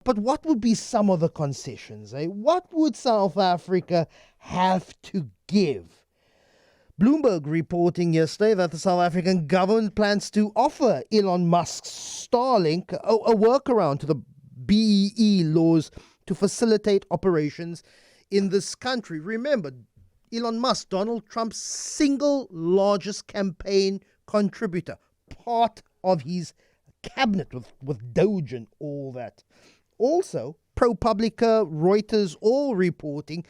But what would be some of the concessions? What would South Africa have to give? Bloomberg reporting yesterday that the South African government plans to offer Elon Musk's Starlink a workaround to the BEE laws to facilitate operations in this country. Remember, Elon Musk, Donald Trump's single largest campaign contributor, part of his cabinet with Doge and all that. Also, ProPublica, Reuters, all reporting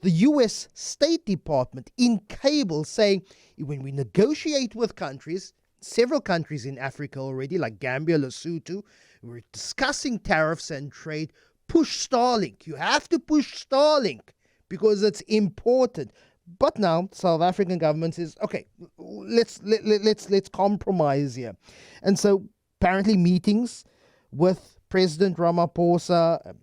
the US State Department in cable saying when we negotiate with countries, several countries in Africa already, like Gambia, Lesotho, we're discussing tariffs and trade, push Starlink. You have to push Starlink because it's important. But now South African government says, okay, let's compromise here. And so apparently meetings with President Ramaphosa,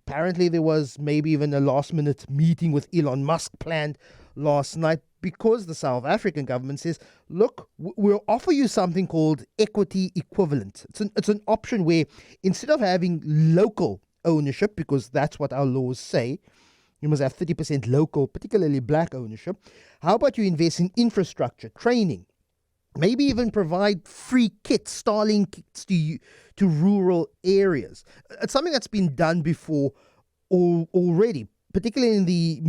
apparently there was maybe even a last-minute meeting with Elon Musk planned last night because the South African government says, look, we'll offer you something called equity equivalent. It's an option where instead of having local ownership, because that's what our laws say, you must have 30% local, particularly black ownership. How about you invest in infrastructure, training, maybe even provide free kits, Starlink kits to rural areas? It's something that's been done before already, particularly in the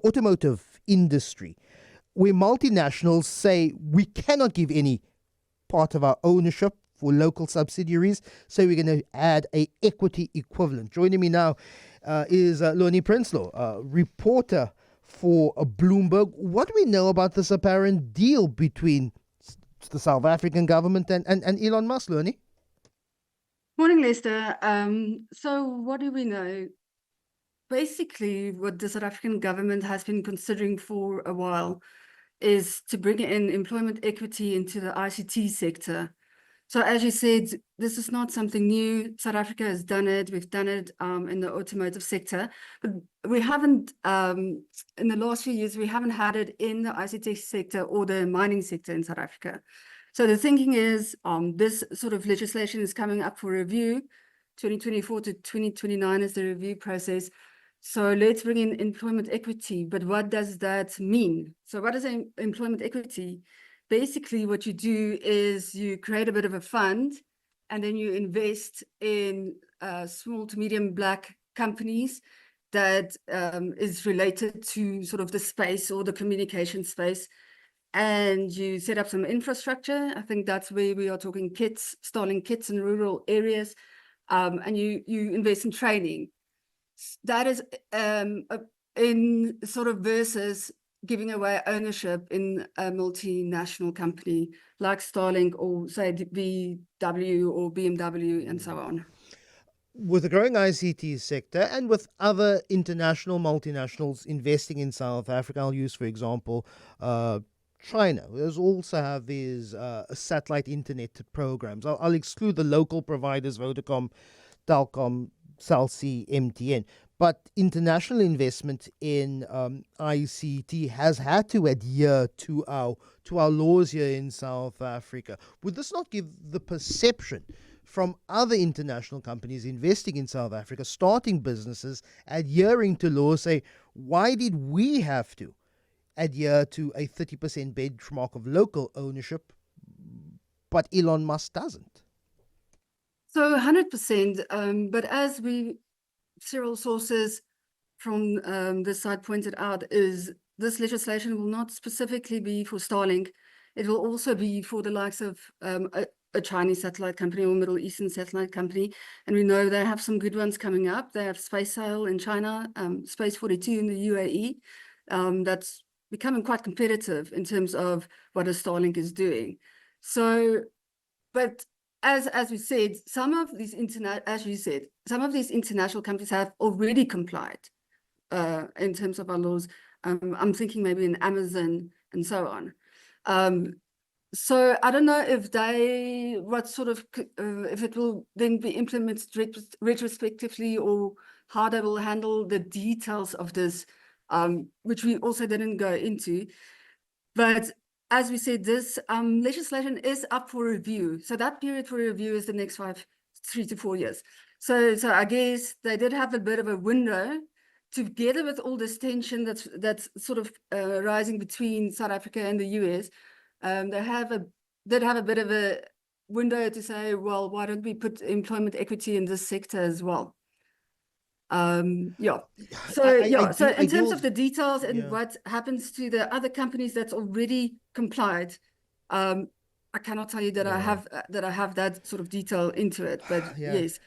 automotive industry, where multinationals say we cannot give any part of our ownership for local subsidiaries, so we're going to add a equity equivalent. Joining me now is Loni Prinsloo, reporter for Bloomberg. What do we know about this apparent deal between the South African government and Elon Musk, Loni? Morning, Lester. So what do we know? Basically, what the South African government has been considering for a while is to bring in employment equity into the ICT sector. So as you said, this is not something new. South Africa has done it. We've done it in the automotive sector, but we haven't, in the last few years, we haven't had it in the ICT sector or the mining sector in South Africa. So the thinking is this sort of legislation is coming up for review. 2024 to 2029 is the review process. So let's bring in employment equity. But what does that mean? So what is employment equity? Basically, what you do is you create a bit of a fund and then you invest in small to medium black companies that is related to sort of the space or the communication space. And you set up some infrastructure. I think that's where we are talking kits, Starlink kits in rural areas. And you invest in training. That is in sort of versus giving away ownership in a multinational company like Starlink or say VW or BMW and so on. With the growing ICT sector and with other international multinationals investing in South Africa, I'll use, for example, China. There's also have these satellite internet programs. I'll exclude the local providers, Vodacom, Telkom, Cell C, MTN. But international investment in ICT has had to adhere to our laws here in South Africa. Would this not give the perception from other international companies investing in South Africa, starting businesses, adhering to laws, say, why did we have to adhere to a 30% benchmark of local ownership, but Elon Musk doesn't? So 100%, but as several sources from this side pointed out, is this legislation will not specifically be for Starlink. It will also be for the likes of a Chinese satellite company or Middle Eastern satellite company. And we know they have some good ones coming up. They have SpaceSail in China, Space 42 in the UAE. That's becoming quite competitive in terms of what a Starlink is doing. So, but as we said, some of these international companies have already complied in terms of our laws. I'm thinking maybe in Amazon and so on. So I don't know if if it will then be implemented retrospectively or how they will handle the details of this, which we also didn't go into. But as we said, this legislation is up for review. So that period for review is the next 3 to 4 years. So I guess they did have a bit of a window, together with all this tension that's sort of rising between South Africa and the US. They did have a bit of a window to say, well, why don't we put employment equity in this sector as well? Yeah. So so in terms of the details and what happens to the other companies that's already complied, I cannot tell you that I have that sort of detail into it, but yes.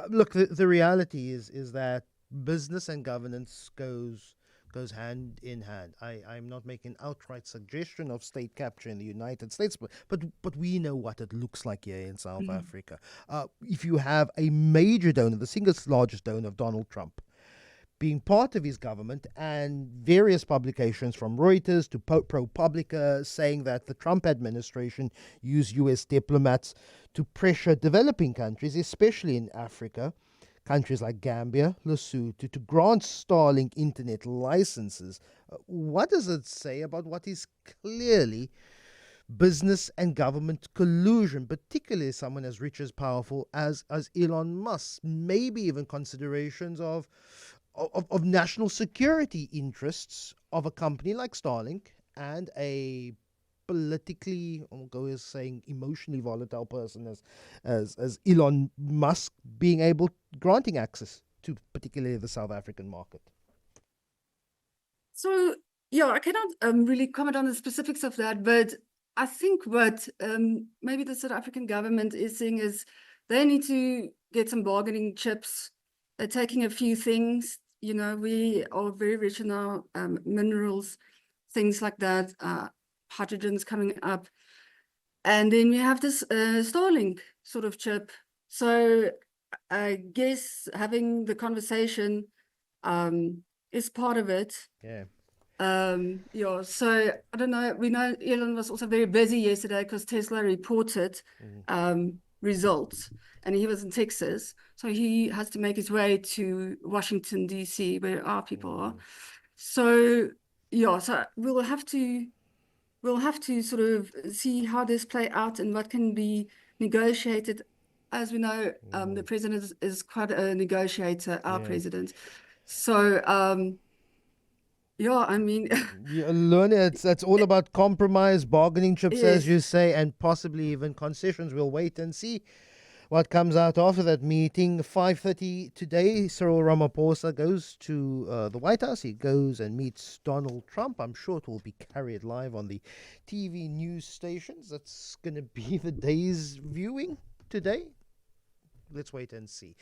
Look, the reality is that business and governance goes hand in hand. I'm not making an outright suggestion of state capture in the United States, but we know what it looks like here in South Africa. If you have a major donor, the single largest donor of Donald Trump, being part of his government, and various publications from Reuters to ProPublica saying that the Trump administration used US diplomats to pressure developing countries, especially in Africa, countries like Gambia, Lesotho, to grant Starlink internet licenses. What does it say about what is clearly business and government collusion, particularly someone as rich as powerful as Elon Musk? Maybe even considerations of national security interests of a company like Starlink and a politically, I'll go as saying emotionally volatile person as Elon Musk granting access to particularly the South African market. So yeah, I cannot really comment on the specifics of that, but I think what maybe the South African government is saying is they need to get some bargaining chips. They're taking a few things. You know, we are very rich in our minerals, things like that. Hydrogen's coming up. And then we have this Starlink sort of chip. So I guess having the conversation is part of it. Yeah. Yeah, so I don't know. We know Elon was also very busy yesterday because Tesla reported results, and he was in Texas, so he has to make his way to Washington, D.C., where our people are. So yeah, so we'll have to sort of see how this play out and what can be negotiated. As we know, the president is quite a negotiator, our president. So yeah, I mean, Loni, it's all about compromise, bargaining chips, as you say, and possibly even concessions. We'll wait and see what comes out after that meeting. 5:30 today, Cyril Ramaphosa goes to the White House. He goes and meets Donald Trump. I'm sure it will be carried live on the TV news stations. That's going to be the day's viewing today. Let's wait and see.